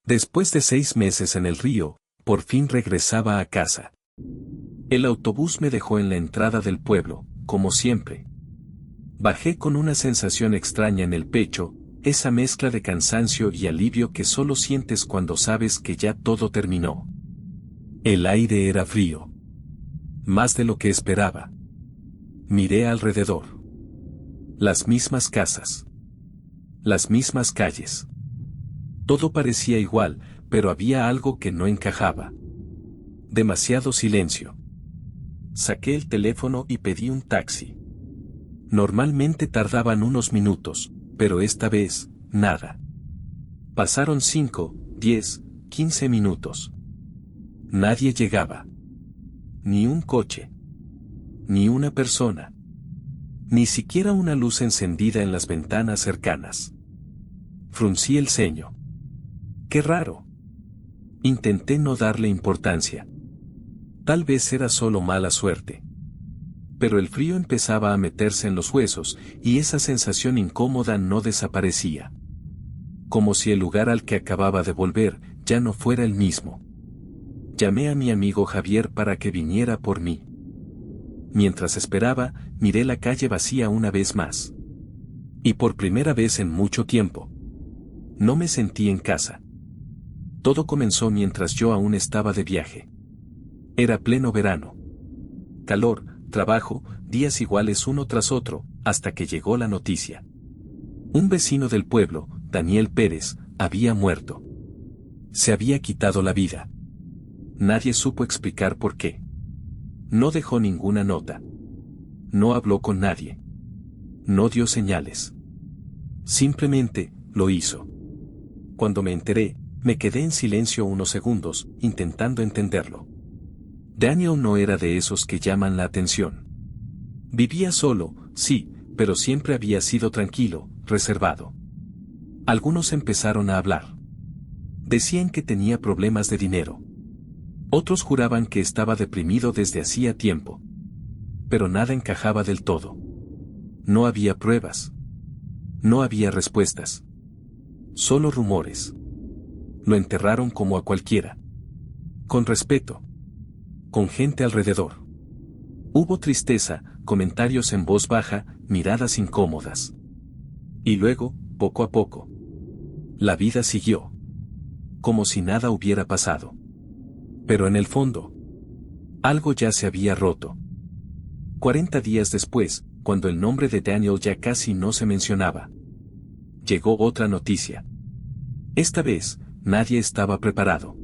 Después de 6 meses en el río, por fin regresaba a casa. El autobús me dejó en la entrada del pueblo, como siempre. Bajé con una sensación extraña en el pecho, esa mezcla de cansancio y alivio que solo sientes cuando sabes que ya todo terminó. El aire era frío. Más de lo que esperaba. Miré alrededor. Las mismas casas. Las mismas calles. Todo parecía igual, pero había algo que no encajaba. Demasiado silencio. Saqué el teléfono y pedí un taxi. Normalmente tardaban unos minutos, pero esta vez, nada. Pasaron 5, 10, 15 minutos. Nadie llegaba. Ni un coche. Ni una persona. Ni siquiera una luz encendida en las ventanas cercanas. Fruncí el ceño. ¡Qué raro! Intenté no darle importancia. Tal vez era solo mala suerte. Pero el frío empezaba a meterse en los huesos, y esa sensación incómoda no desaparecía. Como si el lugar al que acababa de volver ya no fuera el mismo. Llamé a mi amigo Javier para que viniera por mí. Mientras esperaba, miré la calle vacía una vez más. Y por primera vez en mucho tiempo. No me sentí en casa. Todo comenzó mientras yo aún estaba de viaje. Era pleno verano. Calor, trabajo, días iguales uno tras otro, hasta que llegó la noticia. Un vecino del pueblo, Daniel Pérez, había muerto. Se había quitado la vida. Nadie supo explicar por qué. No dejó ninguna nota. No habló con nadie. No dio señales. Simplemente, lo hizo. Cuando me enteré, me quedé en silencio unos segundos, intentando entenderlo. Daniel no era de esos que llaman la atención. Vivía solo, sí, pero siempre había sido tranquilo, reservado. Algunos empezaron a hablar. Decían que tenía problemas de dinero. Otros juraban que estaba deprimido desde hacía tiempo. Pero nada encajaba del todo. No había pruebas. No había respuestas. Solo rumores. Lo enterraron como a cualquiera. Con respeto. Con gente alrededor. Hubo tristeza, comentarios en voz baja, miradas incómodas. Y luego, poco a poco. La vida siguió. Como si nada hubiera pasado. Pero en el fondo, algo ya se había roto. 40 días después, cuando el nombre de Daniel ya casi no se mencionaba, llegó otra noticia. Esta vez, nadie estaba preparado.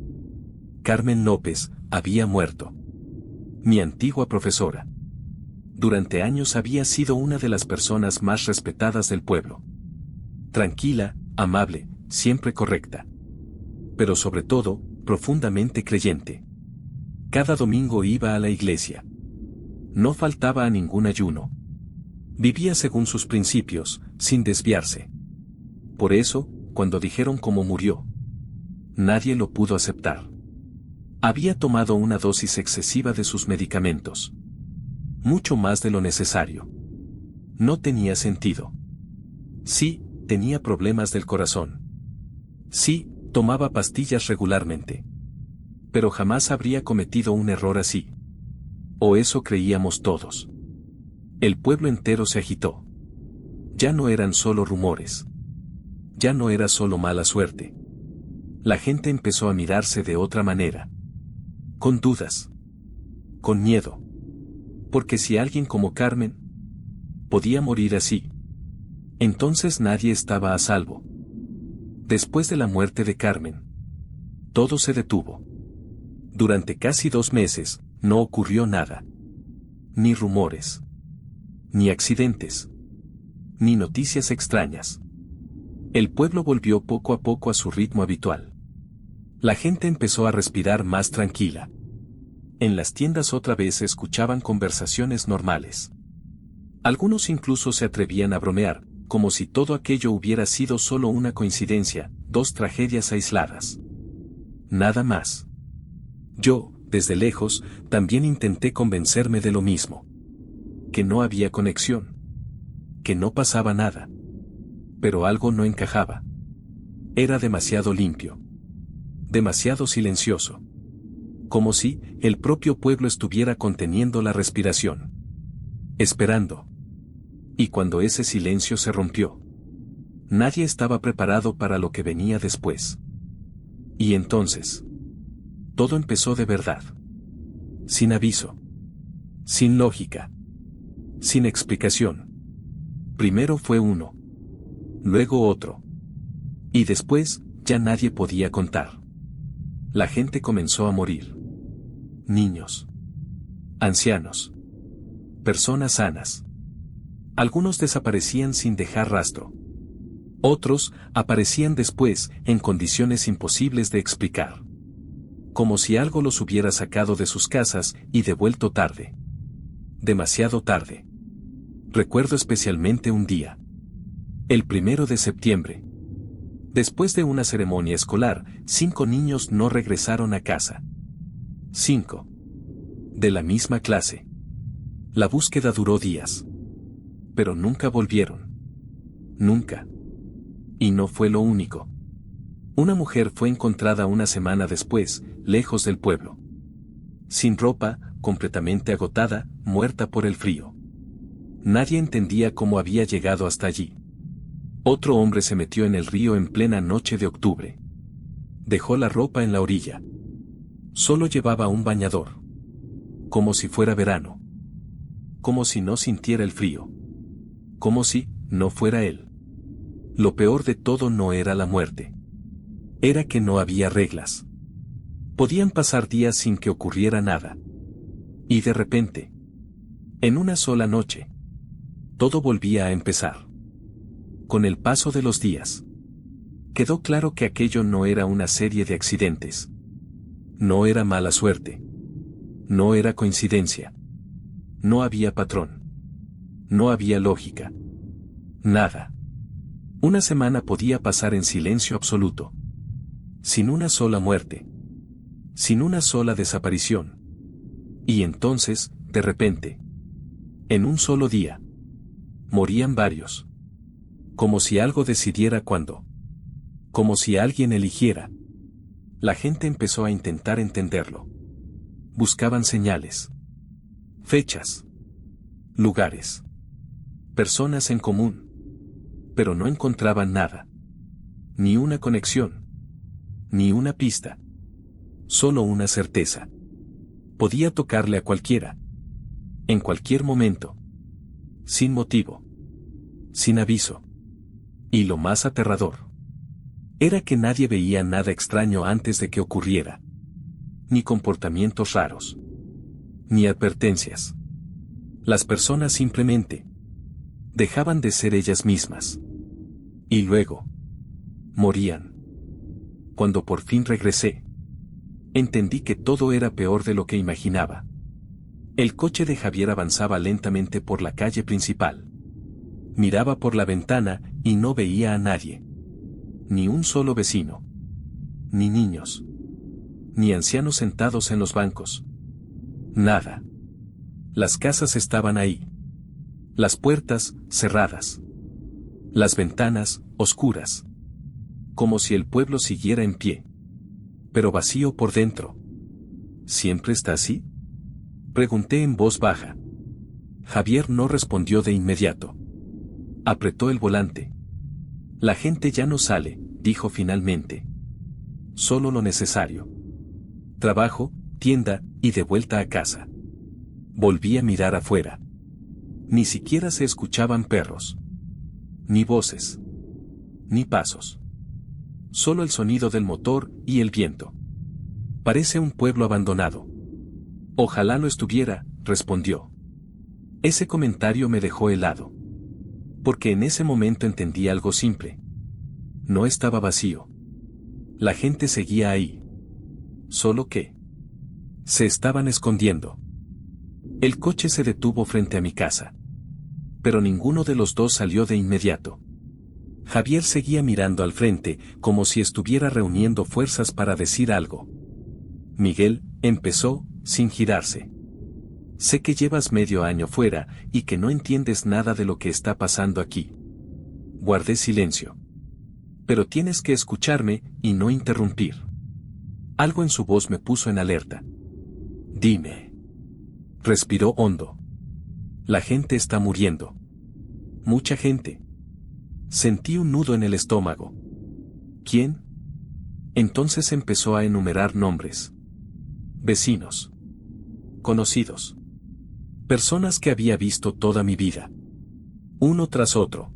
Carmen López había muerto. Mi antigua profesora. Durante años había sido una de las personas más respetadas del pueblo. Tranquila, amable, siempre correcta. Pero sobre todo, profundamente creyente. Cada domingo iba a la iglesia. No faltaba a ningún ayuno. Vivía según sus principios, sin desviarse. Por eso, cuando dijeron cómo murió, nadie lo pudo aceptar. Había tomado una dosis excesiva de sus medicamentos. Mucho más de lo necesario. No tenía sentido. Sí, tenía problemas del corazón. Sí, tomaba pastillas regularmente. Pero jamás habría cometido un error así. O eso creíamos todos. El pueblo entero se agitó. Ya no eran solo rumores. Ya no era solo mala suerte. La gente empezó a mirarse de otra manera. Con dudas. Con miedo. Porque si alguien como Carmen podía morir así, entonces nadie estaba a salvo. Después de la muerte de Carmen, todo se detuvo. Durante casi 2 meses, no ocurrió nada. Ni rumores. Ni accidentes. Ni noticias extrañas. El pueblo volvió poco a poco a su ritmo habitual. La gente empezó a respirar más tranquila. En las tiendas otra vez se escuchaban conversaciones normales. Algunos incluso se atrevían a bromear, como si todo aquello hubiera sido solo una coincidencia, 2 tragedias aisladas. Nada más. Yo, desde lejos, también intenté convencerme de lo mismo. Que no había conexión. Que no pasaba nada. Pero algo no encajaba. Era demasiado limpio. demasiado silencioso. Como si el propio pueblo estuviera conteniendo la respiración. Esperando. Y cuando ese silencio se rompió, nadie estaba preparado para lo que venía después. Y entonces, todo empezó de verdad. Sin aviso. Sin lógica. Sin explicación. Primero fue uno. Luego otro. Y después, ya nadie podía contar. La gente comenzó a morir. Niños. Ancianos. Personas sanas. Algunos desaparecían sin dejar rastro. Otros aparecían después, en condiciones imposibles de explicar. Como si algo los hubiera sacado de sus casas y devuelto tarde. Demasiado tarde. Recuerdo especialmente un día. El 1 de septiembre. Después de una ceremonia escolar, 5 niños no regresaron a casa. 5. De la misma clase. La búsqueda duró días. Pero nunca volvieron. Nunca. Y no fue lo único. Una mujer fue encontrada una semana después, lejos del pueblo. Sin ropa, completamente agotada, muerta por el frío. Nadie entendía cómo había llegado hasta allí. Otro hombre se metió en el río en plena noche de octubre. Dejó la ropa en la orilla. Solo llevaba un bañador. Como si fuera verano. Como si no sintiera el frío. Como si no fuera él. Lo peor de todo no era la muerte. Era que no había reglas. Podían pasar días sin que ocurriera nada. Y de repente, en una sola noche, todo volvía a empezar. Con el paso de los días, quedó claro que aquello no era una serie de accidentes. No era mala suerte. No era coincidencia. No había patrón. No había lógica. Nada. Una semana podía pasar en silencio absoluto. Sin una sola muerte. Sin una sola desaparición. Y entonces, de repente, en un solo día, morían varios. Como si algo decidiera cuándo. Como si alguien eligiera. La gente empezó a intentar entenderlo. Buscaban señales. Fechas. Lugares. Personas en común. Pero no encontraban nada. Ni una conexión. Ni una pista. Solo una certeza. Podía tocarle a cualquiera. En cualquier momento. Sin motivo. Sin aviso. Y lo más aterrador era que nadie veía nada extraño antes de que ocurriera. Ni comportamientos raros. Ni advertencias. Las personas simplemente dejaban de ser ellas mismas. Y luego morían. Cuando por fin regresé, entendí que todo era peor de lo que imaginaba. El coche de Javier avanzaba lentamente por la calle principal. Miraba por la ventana y no veía a nadie. Ni un solo vecino. Ni niños. Ni ancianos sentados en los bancos. Nada. Las casas estaban ahí. Las puertas, cerradas. Las ventanas, oscuras. Como si el pueblo siguiera en pie. Pero vacío por dentro. ¿Siempre está así? Pregunté en voz baja. Javier no respondió de inmediato. Apretó el volante. La gente ya no sale, dijo finalmente. Solo lo necesario. Trabajo, tienda, y de vuelta a casa. Volví a mirar afuera. Ni siquiera se escuchaban perros. Ni voces. Ni pasos. Solo el sonido del motor y el viento. Parece un pueblo abandonado. Ojalá lo estuviera, respondió. Ese comentario me dejó helado. Porque en ese momento entendí algo simple. No estaba vacío. La gente seguía ahí. Solo que se estaban escondiendo. El coche se detuvo frente a mi casa. Pero ninguno de los dos salió de inmediato. Javier seguía mirando al frente, como si estuviera reuniendo fuerzas para decir algo. Miguel, empezó, sin girarse. Sé que llevas medio año fuera, y que no entiendes nada de lo que está pasando aquí. Guardé silencio. Pero tienes que escucharme, y no interrumpir. Algo en su voz me puso en alerta. Dime. Respiró hondo. La gente está muriendo. Mucha gente. Sentí un nudo en el estómago. ¿Quién? Entonces empezó a enumerar nombres. Vecinos. Conocidos. Personas que había visto toda mi vida. Uno tras otro.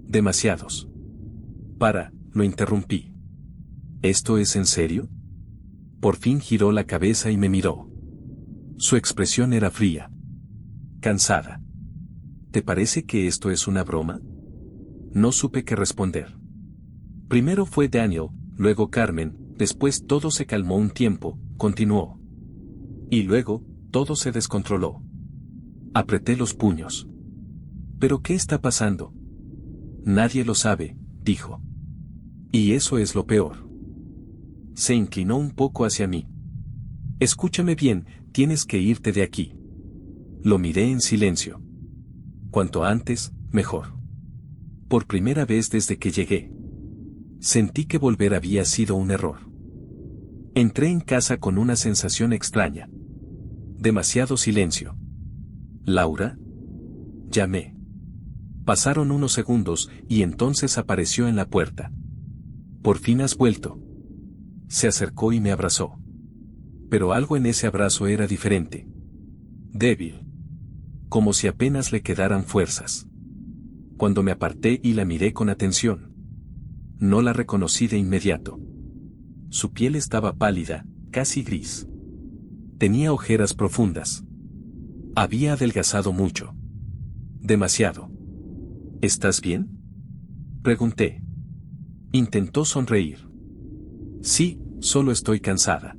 Demasiados. Lo interrumpí. ¿Esto es en serio? Por fin giró la cabeza y me miró. Su expresión era fría. Cansada. ¿Te parece que esto es una broma? No supe qué responder. Primero fue Daniel, luego Carmen, después todo se calmó un tiempo, continuó. Y luego, todo se descontroló. Apreté los puños. ¿Pero qué está pasando? Nadie lo sabe, dijo. Y eso es lo peor. Se inclinó un poco hacia mí. Escúchame bien, tienes que irte de aquí. Lo miré en silencio. Cuanto antes, mejor. Por primera vez desde que llegué. Sentí que volver había sido un error. Entré en casa con una sensación extraña. Demasiado silencio. ¿Laura? Llamé. Pasaron unos segundos y entonces apareció en la puerta. Por fin has vuelto. Se acercó y me abrazó. Pero algo en ese abrazo era diferente. Débil. Como si apenas le quedaran fuerzas. Cuando me aparté y la miré con atención. No la reconocí de inmediato. Su piel estaba pálida, casi gris. Tenía ojeras profundas. Había adelgazado mucho. Demasiado. ¿Estás bien? Pregunté. Intentó sonreír. Sí, solo estoy cansada.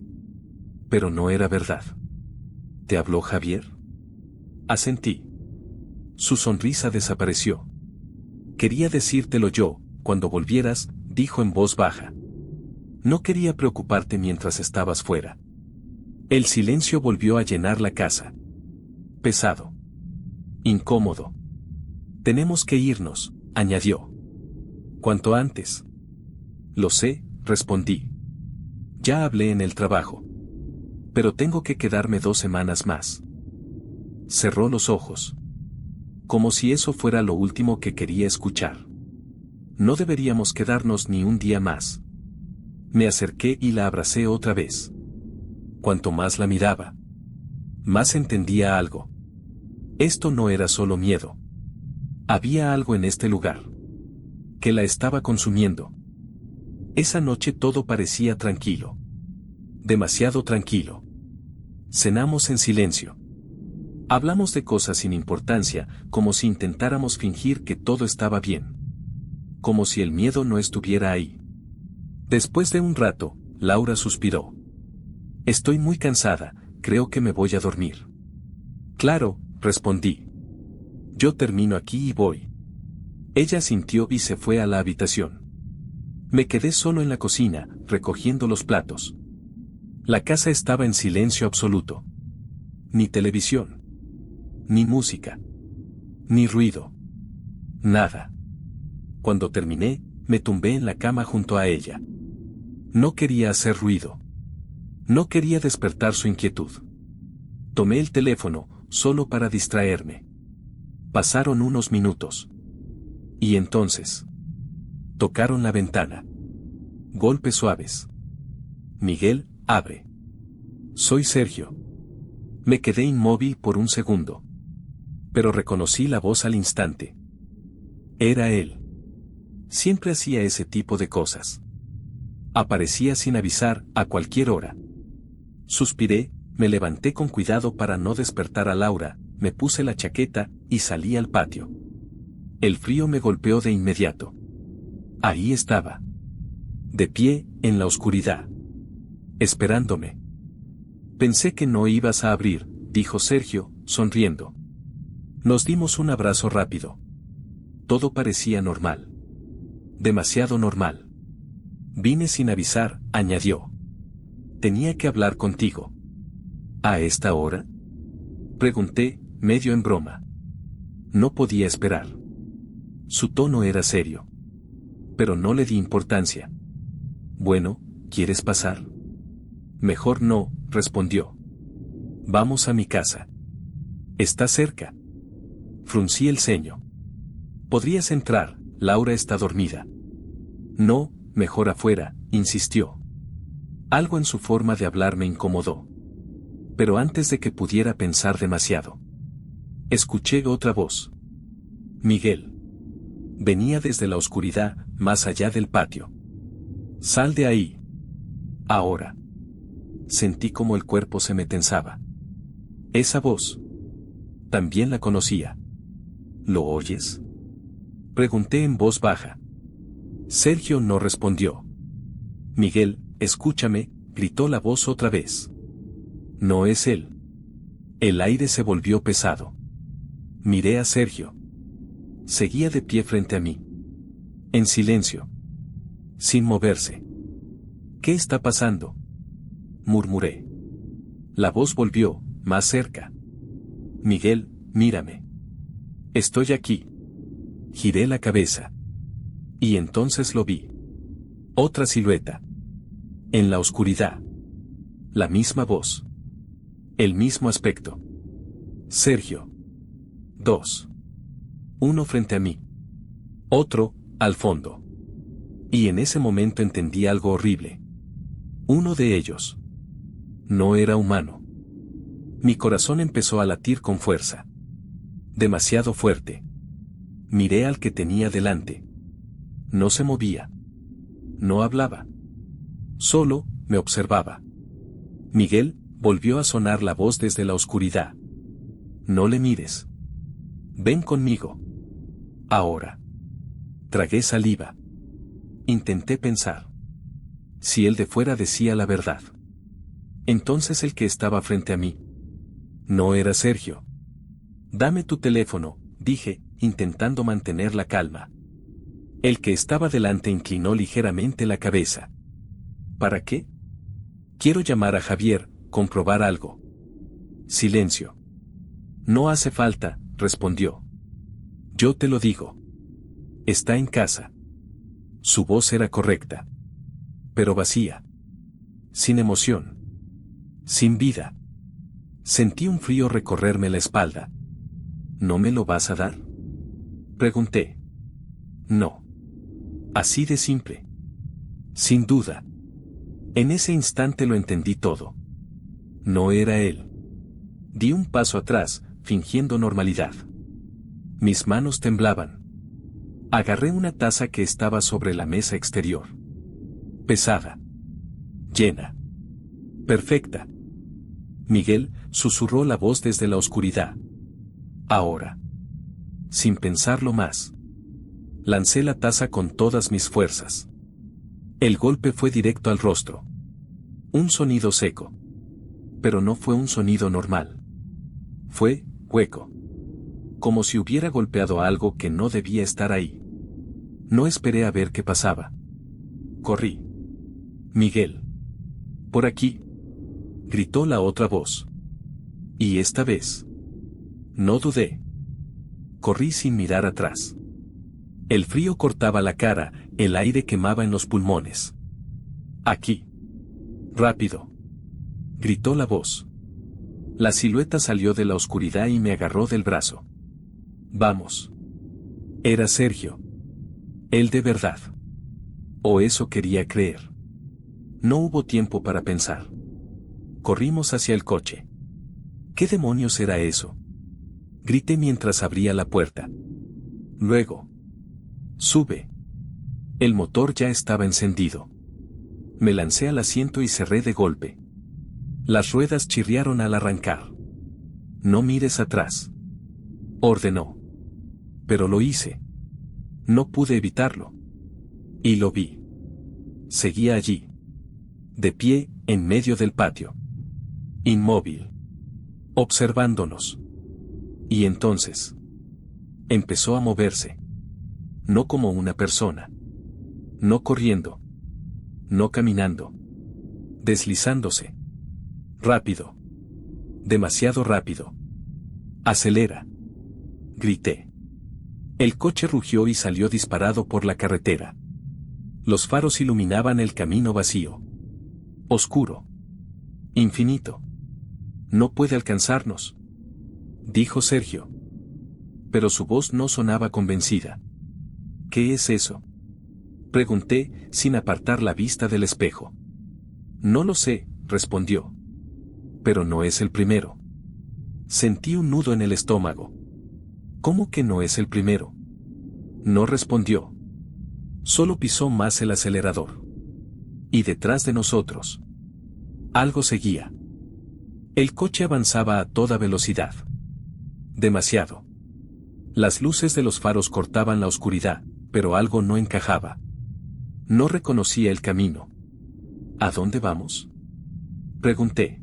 Pero no era verdad. ¿Te habló Javier? Asentí. Su sonrisa desapareció. Quería decírtelo yo, cuando volvieras, dijo en voz baja. No quería preocuparte mientras estabas fuera. El silencio volvió a llenar la casa. Pesado. Incómodo. Tenemos que irnos, añadió. Cuanto antes. Lo sé, respondí. Ya hablé en el trabajo. Pero tengo que quedarme 2 semanas más. Cerró los ojos. Como si eso fuera lo último que quería escuchar. No deberíamos quedarnos ni un día más. Me acerqué y la abracé otra vez. Cuanto más la miraba, más entendía algo. Esto no era solo miedo. Había algo en este lugar que la estaba consumiendo. Esa noche todo parecía tranquilo. Demasiado tranquilo. Cenamos en silencio. Hablamos de cosas sin importancia, como si intentáramos fingir que todo estaba bien. Como si el miedo no estuviera ahí. Después de un rato, Laura suspiró. Estoy muy cansada, creo que me voy a dormir. Claro, respondí. Yo termino aquí y voy. Ella sintió y se fue a la habitación. Me quedé solo en la cocina, recogiendo los platos. La casa estaba en silencio absoluto. Ni televisión. Ni música. Ni ruido. Nada. Cuando terminé, me tumbé en la cama junto a ella. No quería hacer ruido. No quería despertar su inquietud. Tomé el teléfono, solo para distraerme. Pasaron unos minutos. Y entonces. Tocaron la ventana. Golpes suaves. Miguel, abre. Soy Sergio. Me quedé inmóvil por un segundo. Pero reconocí la voz al instante. Era él. Siempre hacía ese tipo de cosas. Aparecía sin avisar, a cualquier hora. Suspiré, me levanté con cuidado para no despertar a Laura, me puse la chaqueta, y salí al patio. El frío me golpeó de inmediato. Ahí estaba. De pie, en la oscuridad. Esperándome. Pensé que no ibas a abrir, dijo Sergio, sonriendo. Nos dimos un abrazo rápido. Todo parecía normal. Demasiado normal. Vine sin avisar, añadió. Tenía que hablar contigo. ¿A esta hora? Pregunté, medio en broma. No podía esperar. Su tono era serio. Pero no le di importancia. Bueno, ¿quieres pasar? Mejor no, respondió. Vamos a mi casa. Está cerca. Fruncí el ceño. Podrías entrar, Laura está dormida. No, mejor afuera, insistió. Algo en su forma de hablar me incomodó. Pero antes de que pudiera pensar demasiado, escuché otra voz. Miguel. Venía desde la oscuridad, más allá del patio. Sal de ahí. Ahora. Sentí como el cuerpo se me tensaba. Esa voz. También la conocía. ¿Lo oyes? Pregunté en voz baja. Sergio no respondió. Miguel, escúchame, gritó la voz otra vez. No es él. El aire se volvió pesado. Miré a Sergio. Seguía de pie frente a mí. En silencio. Sin moverse. ¿Qué está pasando? Murmuré. La voz volvió, más cerca. Miguel, mírame. Estoy aquí. Giré la cabeza. Y entonces lo vi. Otra silueta. En la oscuridad. La misma voz. El mismo aspecto. Sergio. 2. Uno frente a mí. Otro, al fondo. Y en ese momento entendí algo horrible. Uno de ellos. No era humano. Mi corazón empezó a latir con fuerza. Demasiado fuerte. Miré al que tenía delante. No se movía. No hablaba. Solo, me observaba. Miguel, volvió a sonar la voz desde la oscuridad. No le mires. Ven conmigo. Ahora. Tragué saliva. Intenté pensar. Si el de fuera decía la verdad. Entonces el que estaba frente a mí. No era Sergio. Dame tu teléfono, dije, intentando mantener la calma. El que estaba delante inclinó ligeramente la cabeza. ¿Para qué? Quiero llamar a Javier, comprobar algo. Silencio. No hace falta, respondió. Yo te lo digo. Está en casa. Su voz era correcta. Pero vacía. Sin emoción. Sin vida. Sentí un frío recorrerme la espalda. ¿No me lo vas a dar? Pregunté. No. Así de simple. Sin duda. En ese instante lo entendí todo. No era él. Di un paso atrás, fingiendo normalidad. Mis manos temblaban. Agarré una taza que estaba sobre la mesa exterior. Pesada. Llena. Perfecta. Miguel, susurró la voz desde la oscuridad. Ahora. Sin pensarlo más. Lancé la taza con todas mis fuerzas. El golpe fue directo al rostro. Un sonido seco. Pero no fue un sonido normal. Fue hueco. Como si hubiera golpeado algo que no debía estar ahí. No esperé a ver qué pasaba. Corrí. Miguel. Por aquí. Gritó la otra voz. Y esta vez. No dudé. Corrí sin mirar atrás. El frío cortaba la cara, el aire quemaba en los pulmones. Aquí. Rápido. Gritó la voz. La silueta salió de la oscuridad y me agarró del brazo. Vamos. Era Sergio. Él de verdad. O eso quería creer. No hubo tiempo para pensar. Corrimos hacia el coche. ¿Qué demonios era eso? Grité mientras abría la puerta. Luego. Sube. El motor ya estaba encendido. Me lancé al asiento y cerré de golpe. Las ruedas chirriaron al arrancar. No mires atrás. Ordenó. Pero lo hice. No pude evitarlo. Y lo vi. Seguía allí. De pie, en medio del patio. Inmóvil. Observándonos. Y entonces. Empezó a moverse. No como una persona. No corriendo. No caminando. Deslizándose. Rápido. Demasiado rápido. Acelera. Grité. El coche rugió y salió disparado por la carretera. Los faros iluminaban el camino vacío. Oscuro. Infinito. No puede alcanzarnos, dijo Sergio. Pero su voz no sonaba convencida. ¿Qué es eso?, pregunté, sin apartar la vista del espejo. No lo sé, respondió. Pero no es el primero. Sentí un nudo en el estómago. ¿Cómo que no es el primero?, no respondió. Solo pisó más el acelerador. Y detrás de nosotros, algo seguía. El coche avanzaba a toda velocidad. Demasiado. Las luces de los faros cortaban la oscuridad, pero algo no encajaba. No reconocía el camino. ¿A dónde vamos?, pregunté.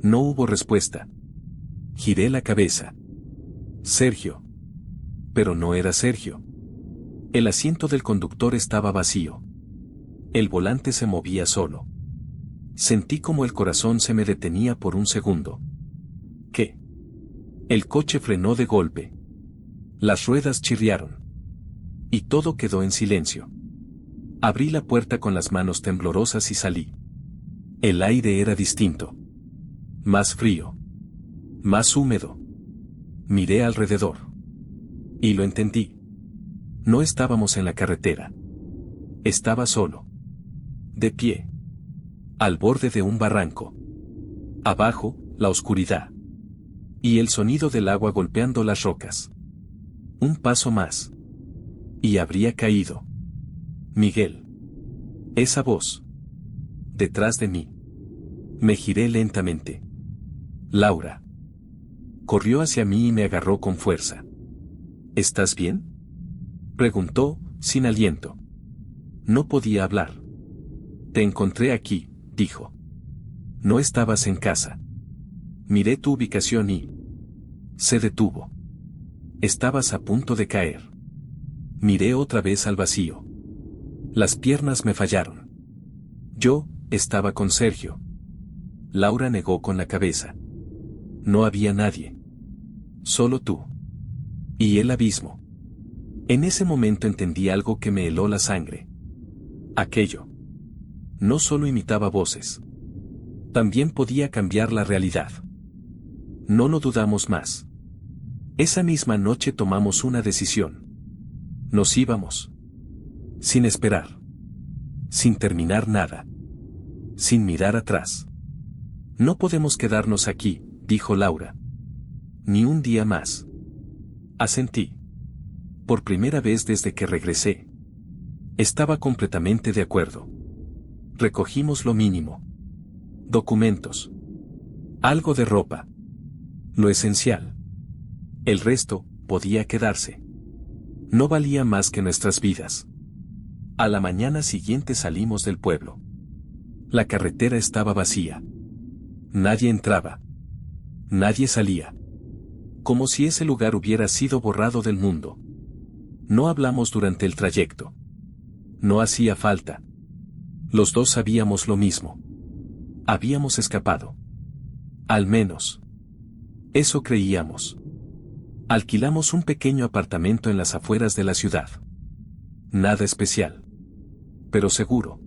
No hubo respuesta. Giré la cabeza. Sergio. Pero no era Sergio. El asiento del conductor estaba vacío. El volante se movía solo. Sentí como el corazón se me detenía por un segundo. ¿Qué? El coche frenó de golpe. Las ruedas chirriaron. Y todo quedó en silencio. Abrí la puerta con las manos temblorosas y salí. El aire era distinto. Más frío. Más húmedo. Miré alrededor. Y lo entendí. No estábamos en la carretera. Estaba solo. De pie. Al borde de un barranco. Abajo, la oscuridad. Y el sonido del agua golpeando las rocas. Un paso más. Y habría caído. Miguel. Esa voz. Detrás de mí. Me giré lentamente. Laura. Corrió hacia mí y me agarró con fuerza. ¿Estás bien?, preguntó, sin aliento. No podía hablar. Te encontré aquí, dijo. No estabas en casa. Miré tu ubicación y... se detuvo. Estabas a punto de caer. Miré otra vez al vacío. Las piernas me fallaron. Yo estaba con Sergio. Laura negó con la cabeza. No había nadie. Solo tú. Y el abismo. En ese momento entendí algo que me heló la sangre. Aquello no solo imitaba voces. También podía cambiar la realidad. No lo dudamos más. Esa misma noche tomamos una decisión. Nos íbamos. Sin esperar. Sin terminar nada. Sin mirar atrás. No podemos quedarnos aquí, dijo Laura. Ni un día más. Asentí. Por primera vez desde que regresé. Estaba completamente de acuerdo. Recogimos lo mínimo. Documentos. Algo de ropa. Lo esencial. El resto podía quedarse. No valía más que nuestras vidas. A la mañana siguiente salimos del pueblo. La carretera estaba vacía. Nadie entraba. Nadie salía. Como si ese lugar hubiera sido borrado del mundo. No hablamos durante el trayecto. No hacía falta. Los dos sabíamos lo mismo. Habíamos escapado. Al menos. Eso creíamos. Alquilamos un pequeño apartamento en las afueras de la ciudad. Nada especial. Pero seguro.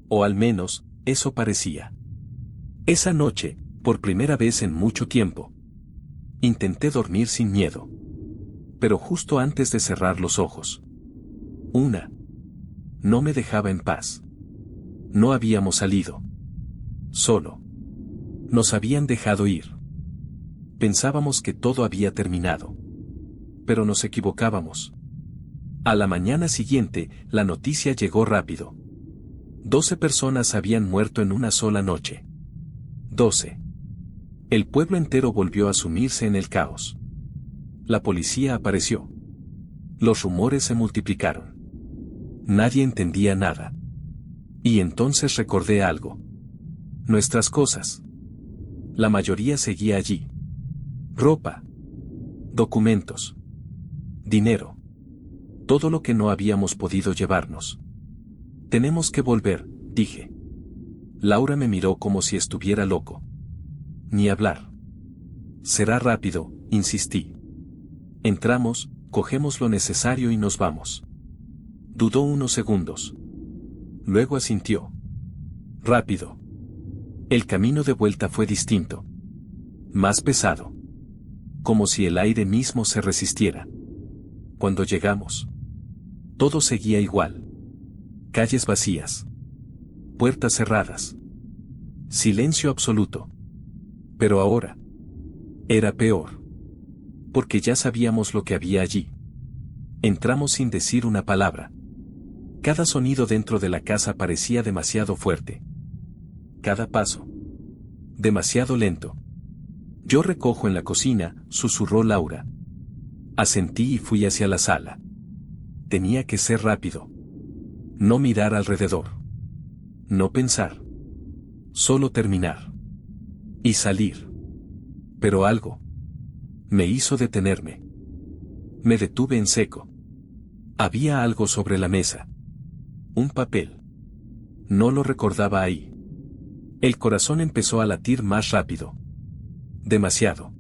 O al menos, eso parecía. Esa noche, por primera vez en mucho tiempo, intenté dormir sin miedo. Pero justo antes de cerrar los ojos, no me dejaba en paz. No habíamos salido. Solo. Nos habían dejado ir. Pensábamos que todo había terminado. Pero nos equivocábamos. A la mañana siguiente, la noticia llegó rápido. 12 personas habían muerto en una sola noche. 12. El pueblo entero volvió a sumirse en el caos. La policía apareció. Los rumores se multiplicaron. Nadie entendía nada. Y entonces recordé algo. Nuestras cosas. La mayoría seguía allí. Ropa. Documentos. Dinero. Todo lo que no habíamos podido llevarnos. Tenemos que volver, dije. Laura me miró como si estuviera loco. Ni hablar. Será rápido, insistí. Entramos, cogemos lo necesario y nos vamos. Dudó unos segundos. Luego asintió. Rápido. El camino de vuelta fue distinto. Más pesado. Como si el aire mismo se resistiera. Cuando llegamos, todo seguía igual. Calles vacías. Puertas cerradas. Silencio absoluto. Pero ahora era peor. Porque ya sabíamos lo que había allí. Entramos sin decir una palabra. Cada sonido dentro de la casa parecía demasiado fuerte. Cada paso. Demasiado lento. Yo recojo en la cocina, susurró Laura. Asentí y fui hacia la sala. Tenía que ser rápido. No mirar alrededor. No pensar. Solo terminar. Y salir. Pero algo me hizo detenerme. Me detuve en seco. Había algo sobre la mesa. Un papel. No lo recordaba ahí. El corazón empezó a latir más rápido. Demasiado.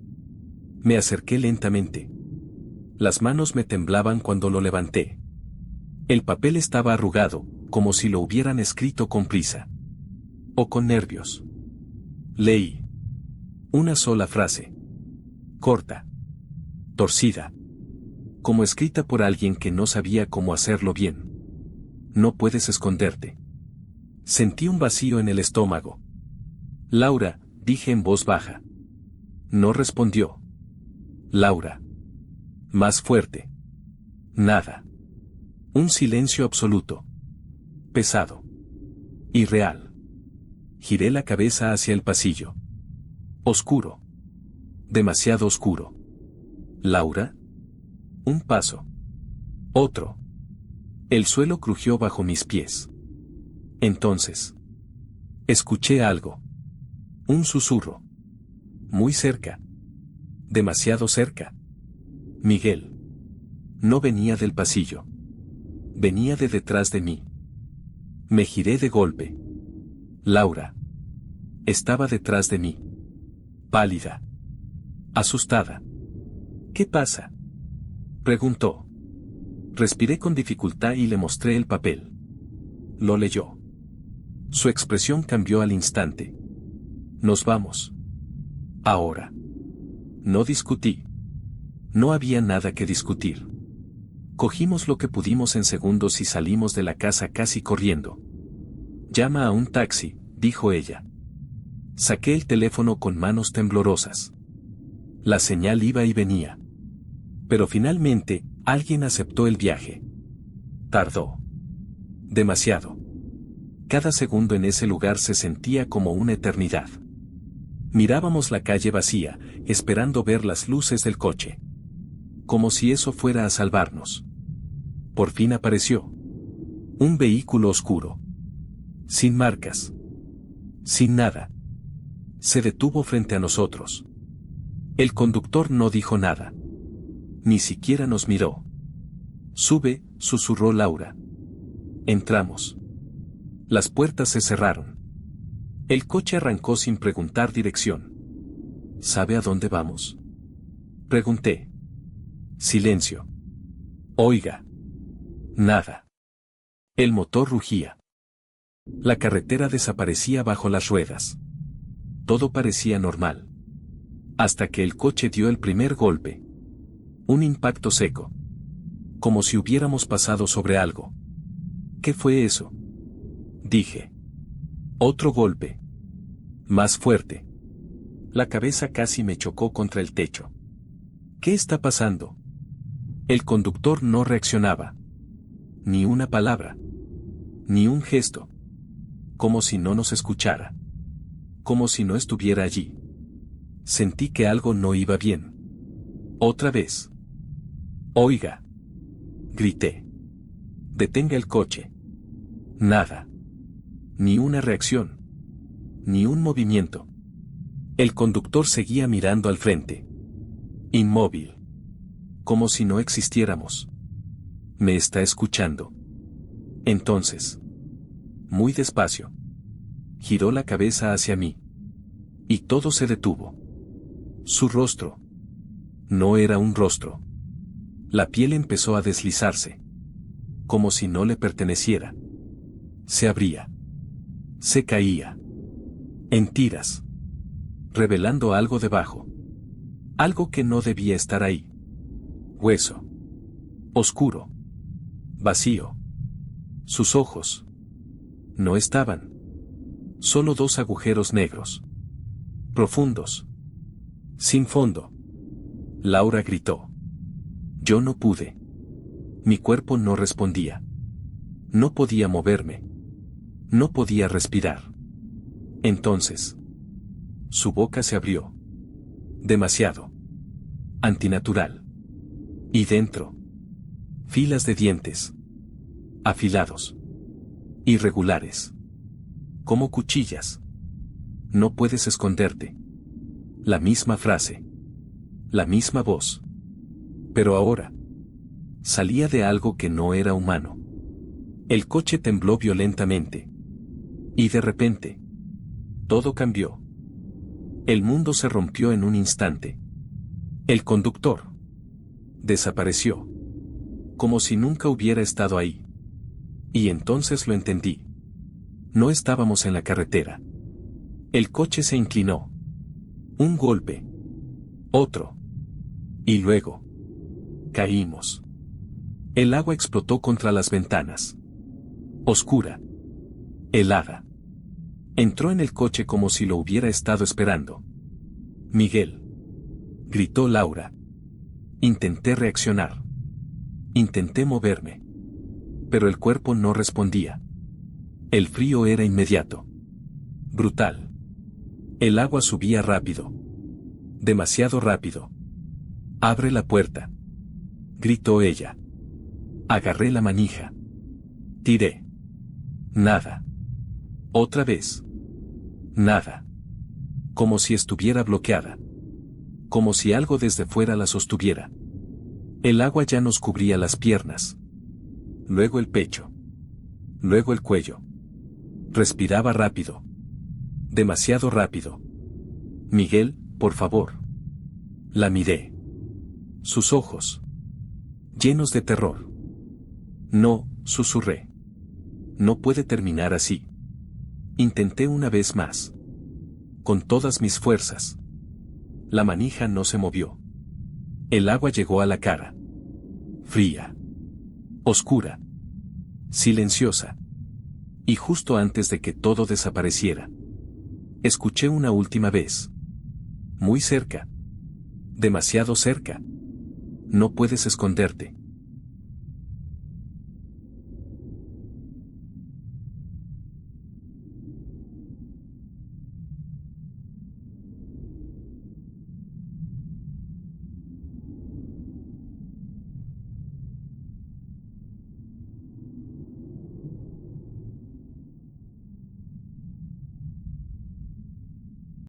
Me acerqué lentamente. Las manos me temblaban cuando lo levanté. El papel estaba arrugado, como si lo hubieran escrito con prisa. O con nervios. Leí. Una sola frase. Corta. Torcida. Como escrita por alguien que no sabía cómo hacerlo bien. No puedes esconderte. Sentí un vacío en el estómago. Laura, dije en voz baja. No respondió. Laura. Más fuerte. Nada. Un silencio absoluto. Pesado. Irreal. Giré la cabeza hacia el pasillo. Oscuro. Demasiado oscuro. Laura. Un paso. Otro. El suelo crujió bajo mis pies. Entonces. Escuché algo. Un susurro. Muy cerca. Demasiado cerca. Miguel. No venía del pasillo. Venía de detrás de mí. Me giré de golpe. Laura. Estaba detrás de mí. Pálida. Asustada. ¿Qué pasa?, preguntó. Respiré con dificultad y le mostré el papel. Lo leyó. Su expresión cambió al instante. Nos vamos. Ahora. No discutí. No había nada que discutir. Cogimos lo que pudimos en segundos y salimos de la casa casi corriendo. Llama a un taxi, dijo ella. Saqué el teléfono con manos temblorosas. La señal iba y venía. Pero finalmente, alguien aceptó el viaje. Tardó. Demasiado. Cada segundo en ese lugar se sentía como una eternidad. Mirábamos la calle vacía, esperando ver las luces del coche. Como si eso fuera a salvarnos. Por fin apareció. Un vehículo oscuro. Sin marcas. Sin nada. Se detuvo frente a nosotros. El conductor no dijo nada. Ni siquiera nos miró. Sube, susurró Laura. Entramos. Las puertas se cerraron. El coche arrancó sin preguntar dirección. ¿Sabe a dónde vamos?, pregunté. Silencio. Oiga. Nada. El motor rugía. La carretera desaparecía bajo las ruedas. Todo parecía normal. Hasta que el coche dio el primer golpe. Un impacto seco. Como si hubiéramos pasado sobre algo. ¿Qué fue eso?, dije. Otro golpe. Más fuerte. La cabeza casi me chocó contra el techo. ¿Qué está pasando? El conductor no reaccionaba. Ni una palabra. Ni un gesto. Como si no nos escuchara. Como si no estuviera allí. Sentí que algo no iba bien. Otra vez. Oiga. Grité. Detenga el coche. Nada. Ni una reacción. Ni un movimiento. El conductor seguía mirando al frente. Inmóvil. Como si no existiéramos. ¿Me está escuchando? Entonces. Muy despacio. Giró la cabeza hacia mí. Y todo se detuvo. Su rostro. No era un rostro. La piel empezó a deslizarse. Como si no le perteneciera. Se abría. Se caía. en tiras, revelando algo debajo. Algo que no debía estar ahí. Hueso. Oscuro. Vacío. Sus ojos. No estaban. Solo dos agujeros negros. Profundos. Sin fondo. Laura gritó. Yo no pude. Mi cuerpo no respondía. No podía moverme. No podía respirar. Entonces, su boca se abrió. Demasiado. Antinatural. Y dentro, filas de dientes. Afilados. Irregulares. Como cuchillas. No puedes esconderte. La misma frase. La misma voz. Pero ahora, salía de algo que no era humano. El coche tembló violentamente. Y de repente, todo cambió. El mundo se rompió en un instante. El conductor desapareció. Como si nunca hubiera estado ahí. Y entonces lo entendí. No estábamos en la carretera. El coche se inclinó. Un golpe. Otro. Y luego. Caímos. El agua explotó contra las ventanas. Oscura. Helada. Entró en el coche como si lo hubiera estado esperando. Miguel. Gritó Laura. Intenté reaccionar. Intenté moverme. Pero el cuerpo no respondía. El frío era inmediato. Brutal. El agua subía rápido. Demasiado rápido. Abre la puerta. Gritó ella. Agarré la manija. Tiré. Nada. Otra vez. Nada. Como si estuviera bloqueada. Como si algo desde fuera la sostuviera. El agua ya nos cubría las piernas. Luego el pecho. Luego el cuello. Respiraba rápido. Demasiado rápido. Miguel, por favor. La miré. Sus ojos. Llenos de terror. No, susurré. No puede terminar así. Intenté una vez más. Con todas mis fuerzas. La manija no se movió. El agua llegó a la cara. Fría. Oscura. Silenciosa. Y justo antes de que todo desapareciera, escuché una última vez. Muy cerca. Demasiado cerca. No puedes esconderte.